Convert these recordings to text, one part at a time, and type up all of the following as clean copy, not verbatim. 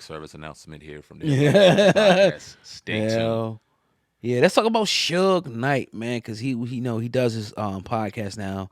service announcement here from the Yeah. podcast. Stay tuned. Yeah, let's talk about Suge Knight, man, because he does his podcast now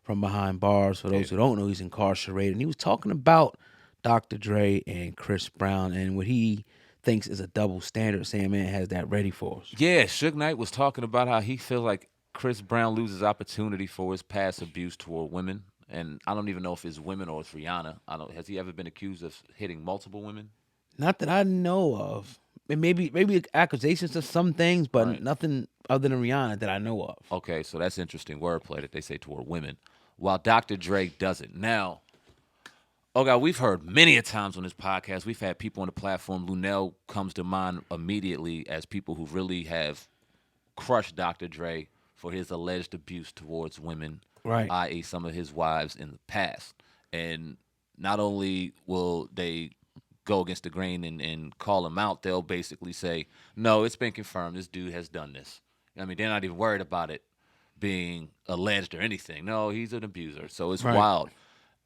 from behind bars. For those Yeah. who don't know, he's incarcerated, and he was talking about Dr. Dre and Chris Brown and what he thinks is a double standard. Saying, man, has that ready for us. Yeah, Suge Knight was talking about how he feels like Chris Brown loses opportunity for his past abuse toward women. And I don't even know if it's women or it's Rihanna. I don't. Has he ever been accused of hitting multiple women? Not that I know of. And maybe accusations of some things, but Right. nothing other than Rihanna that I know of. Okay, so that's interesting wordplay that they say toward women, while Dr. Dre doesn't. Now, oh God, we've heard many a times on this podcast. We've had people on the platform. Lunel comes to mind immediately as people who really have crushed Dr. Dre for his alleged abuse towards women, Right. i.e., some of his wives in the past. And not only will they go against the grain and call him out, they'll basically say, no, it's been confirmed. This dude has done this. I mean, they're not even worried about it being alleged or anything. No, he's an abuser. So it's Right. wild.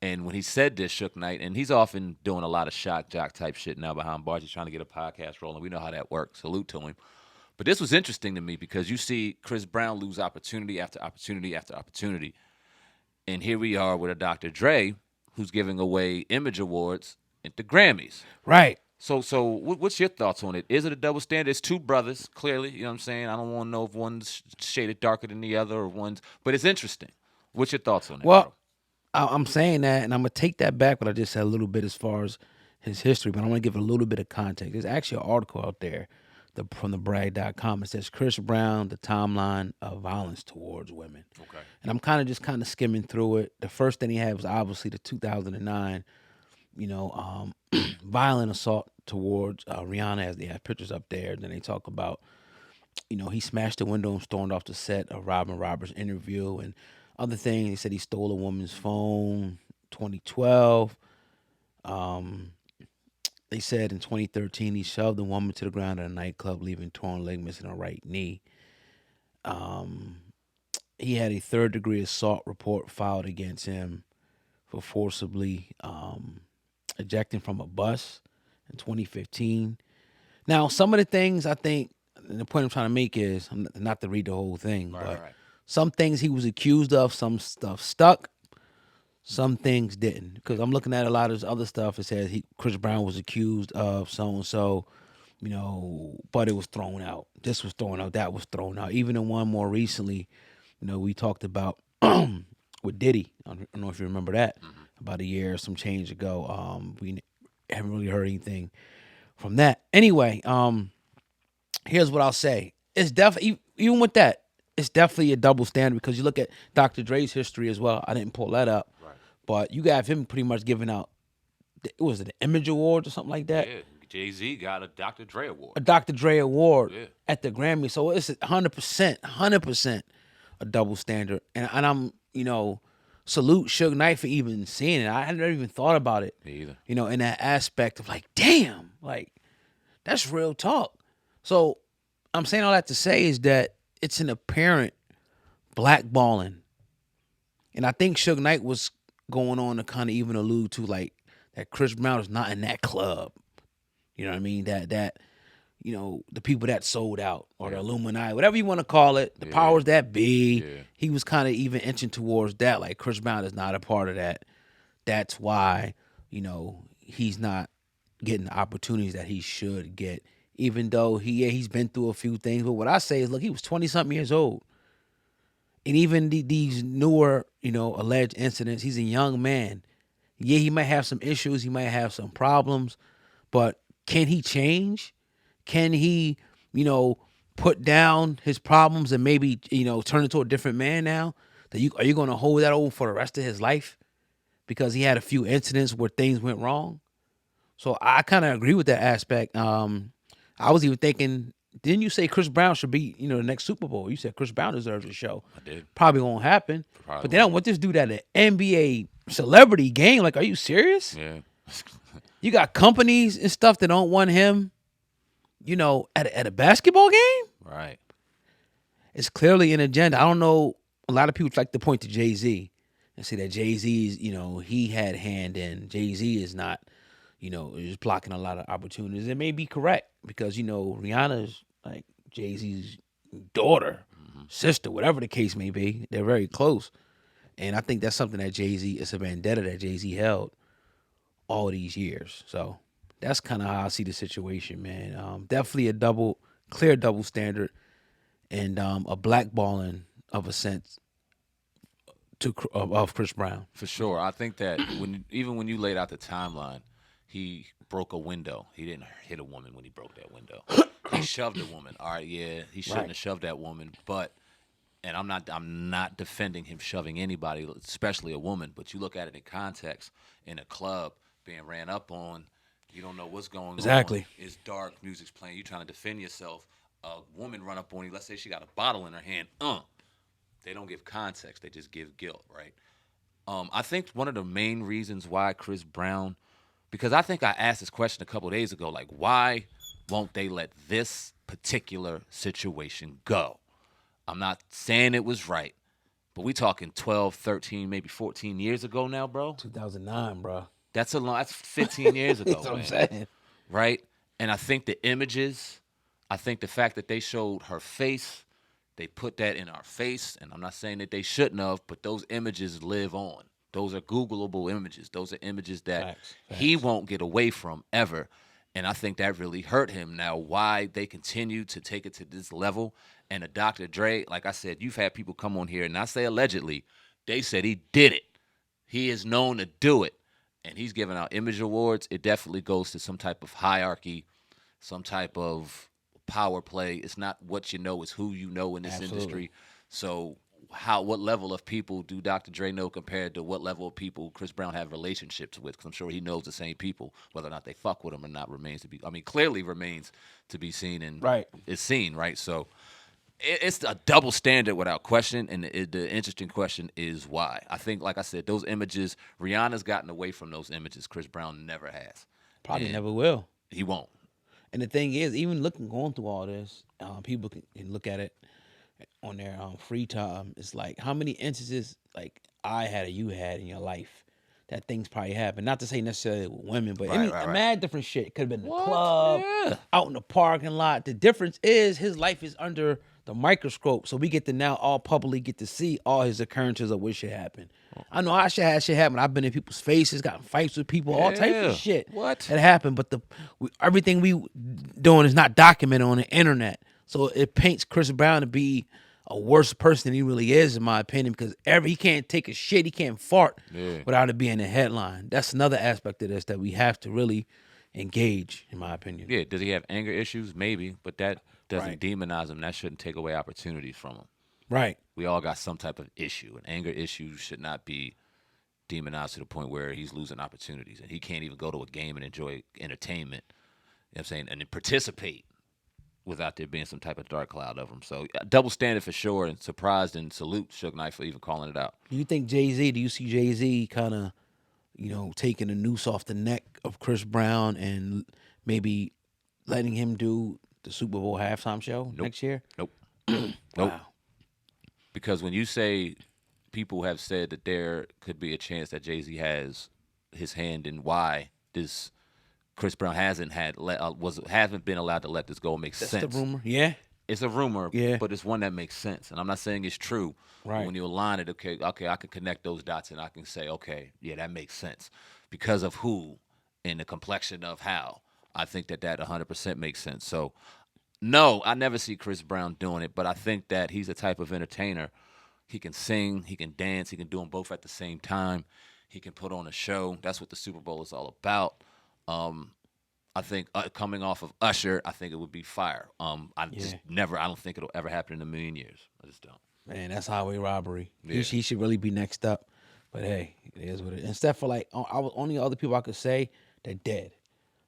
And when he said this, Shook Knight, and he's often doing a lot of shock jock type shit now behind bars. He's trying to get a podcast rolling. We know how that works. Salute to him. But this was interesting to me because you see Chris Brown lose opportunity after opportunity after opportunity. And here we are with a Dr. Dre who's giving away image awards at the Grammys. Right. So what's your thoughts on it? Is it a double standard? It's two brothers, clearly. You know what I'm saying? I don't want to know if one's shaded darker than the other or one's, but it's interesting. What's your thoughts on it, Well, bro? I'm saying that, and I'm gonna take that back. What I just said a little bit as far as his history, but I want to give it a little bit of context. There's actually an article out there, from the brag.com. It says Chris Brown, the timeline of violence towards women, Okay. and I'm kind of skimming through it. The first thing he had was obviously the 2009, violent assault towards Rihanna, as they have pictures up there. And then they talk about, he smashed the window and stormed off the set of Robin Roberts' interview and other things. He said he stole a woman's phone, 2012. Um, they said in 2013 he shoved the woman to the ground at a nightclub, leaving torn ligaments in her right knee. Um, he had a third degree assault report filed against him for forcibly ejecting from a bus in 2015. Now, some of the things I think, and the point I'm trying to make is, not to read the whole thing, Right, but right. some things he was accused of, some stuff stuck, some things didn't. Because I'm looking at a lot of this other stuff. It says Chris Brown was accused of so and so, but it was thrown out. This was thrown out. That was thrown out. Even the one more recently, we talked about with Diddy. I don't know if you remember that. About a year or some change ago. We haven't really heard anything from that. Anyway, here's what I'll say. It's definitely, even with that, it's definitely a double standard because you look at Dr. Dre's history as well. I didn't pull that up, Right. but you got him pretty much giving out, was it an Image Award or something like that? Yeah. Jay-Z got a Dr. Dre award. A Dr. Dre Award Yeah. at the Grammy. So it's 100% a double standard. And I'm, salute Suge Knight for even seeing it. I had never even thought about it, Me either. in that aspect of like, damn, like, that's real talk. So I'm saying all that to say is that it's an apparent blackballing. And I think Suge Knight was going on to kind of even allude to like that Chris Brown is not in that club. You know what I mean? That the people that sold out or the Illuminati, whatever you want to call it, the powers that be. Yeah. He was kind of even inching towards that. Like Chris Brown is not a part of that. That's why, he's not getting the opportunities that he should get. Even though he's been through a few things. But what I say is, look, he was 20-something years old. And even these newer, alleged incidents, he's a young man. Yeah, he might have some issues. He might have some problems. But can he change? Can he, put down his problems and maybe, turn into a different man now? Are you going to hold that over for the rest of his life? Because he had a few incidents where things went wrong. So I kind of agree with that aspect. I was even thinking, didn't you say Chris Brown should be, the next Super Bowl? You said Chris Brown deserves a show. I did. Probably won't happen. Probably But they don't want this dude at an NBA celebrity game. Like, are you serious? Yeah. You got companies and stuff that don't want him, at a basketball game? Right. It's clearly an agenda. I don't know. A lot of people like to point to Jay-Z and say that Jay-Z's, he had hand in. Jay-Z is not, is blocking a lot of opportunities. It may be correct because Rihanna's like Jay-Z's daughter, sister, whatever the case may be. They're very close, and I think that's something that Jay-Z it's a vendetta that Jay-Z held all these years. So that's kind of how I see the situation, man. Definitely a clear double standard, and a blackballing of a sense of Chris Brown. For sure. I think that even when you laid out the timeline, he broke a window. He didn't hit a woman when he broke that window. He shoved a woman. All right, yeah, he shouldn't Right. have shoved that woman, but and I'm not defending him shoving anybody, especially a woman, but you look at it in context in a club being ran up on, you don't know what's going on. Exactly. It's dark, music's playing, you trying to defend yourself. A woman run up on you, let's say she got a bottle in her hand. They don't give context, they just give guilt, right? I think one of the main reasons why Chris Brown, because I think I asked this question a couple of days ago, like, why won't they let this particular situation go? I'm not saying it was right, but we talking 12, 13, maybe 14 years ago now, bro. 2009, bro. That's 15 years ago, That's what I'm man. saying. Right? And I think the images, I think the fact that they showed her face, they put that in our face, and I'm not saying that they shouldn't have, but those images live on. Those are Googleable images. Those are images that Facts. he won't get away from ever. And I think that really hurt him. Now, why they continue to take it to this level, and a Dr. Dre, like I said, you've had people come on here, and I say allegedly, they said he did it. He is known to do it. And he's giving out image awards. It definitely goes to some type of hierarchy, some type of power play. It's not what you know, it's who you know in this Absolutely. industry. So what level of people do Dr. Dre know compared to what level of people Chris Brown have relationships with? Because I'm sure he knows the same people. Whether or not they fuck with him or not remains to be. I mean, clearly remains to be seen and Right. is seen, right? So it's a double standard without question. And the interesting question is why. I think, like I said, those images, Rihanna's gotten away from those images. Chris Brown never has. Probably And never will. he won't. And the thing is, even going through all this, people can look at it on their free time. It's like how many instances like I had or you had in your life that things probably happened. Not to say necessarily with women, but Right, right, right. mad different shit. It could have been in the What? club, Yeah. out in the parking lot. The difference is his life is under the microscope, so we get to now all publicly get to see all his occurrences of what shit happened. I know I should have shit happen. I've been in people's faces, gotten fights with people, all types Yeah. of shit. What? that happened? But everything we doing is not documented on the internet, so it paints Chris Brown to be a worse person than he really is, in my opinion, because he can't take a shit, he can't fart without it being a headline. That's another aspect of this that we have to really engage, in my opinion. Yeah. Does he have anger issues? Maybe. But that doesn't Right. demonize him. That shouldn't take away opportunities from him. Right. We all got some type of issue. And anger issues should not be demonized to the point where he's losing opportunities. And he can't even go to a game and enjoy entertainment. You know what I'm saying? And then participate without there being some type of dark cloud of him. So double standard for sure, and surprised and salute Suge Knight for even calling it out. Do you think Jay-Z, do you see Jay-Z kind of, taking the noose off the neck of Chris Brown and maybe letting him do the Super Bowl halftime show next year? Nope. Nope. Wow. Because when you say people have said that there could be a chance that Jay-Z has his hand in why this Chris Brown hasn't been allowed to let this go, makes That's sense. the rumor. Yeah. It's a rumor, Yeah. but it's one that makes sense. And I'm not saying it's true. But Right. when you align it, okay, I can connect those dots and I can say, okay, yeah, that makes sense. Because of who and the complexion of how. I think that 100% makes sense. So, no, I never see Chris Brown doing it, but I think that he's a type of entertainer. He can sing, he can dance, he can do them both at the same time. He can put on a show. That's what the Super Bowl is all about. I think coming off of Usher, I think it would be fire. I don't think it'll ever happen in a million years. I just don't. Man, that's highway robbery. Yeah. He should really be next up. But hey, it is what it is. Instead for only other people I could say they're dead.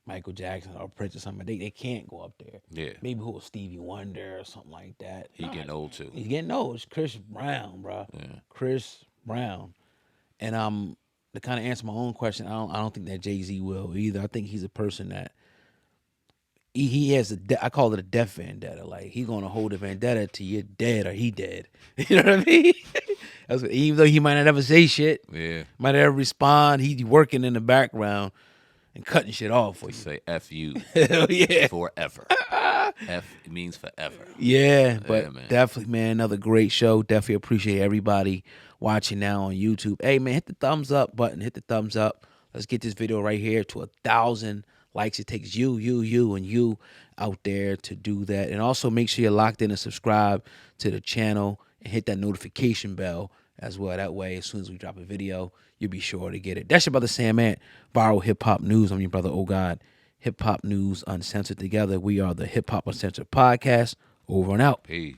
Michael Jackson or Prince or something. They can't go up there. Yeah. Maybe who was Stevie Wonder or something like that. He getting old too. He's getting old. It's Chris Brown, bro. Yeah. Chris Brown. And to kind of answer my own question, I don't think that Jay-Z will either. I think he's a person that he has I call it a death vendetta. Like he's gonna hold a vendetta till you're dead or he dead. You know what I mean? Even though he might not ever say shit, Yeah. might not ever respond, he's working in the background. and cutting shit off for you. Say F you Hell yeah. forever. F means forever. Yeah, but Yeah, man. definitely, man, another great show. Definitely appreciate everybody watching now on YouTube. Hey, man, hit the thumbs up button. Hit the thumbs up. Let's get this video right here to 1,000 likes. It takes you, and you out there to do that. And also make sure you're locked in and subscribe to the channel and hit that notification bell as well. That way, as soon as we drop a video, you'll be sure to get it. That's your brother Sam Ant, Viral Hip Hop News. I'm your brother, Oh God. Hip Hop News Uncensored. Together, we are the Hip Hop Uncensored podcast. Over and out. Peace.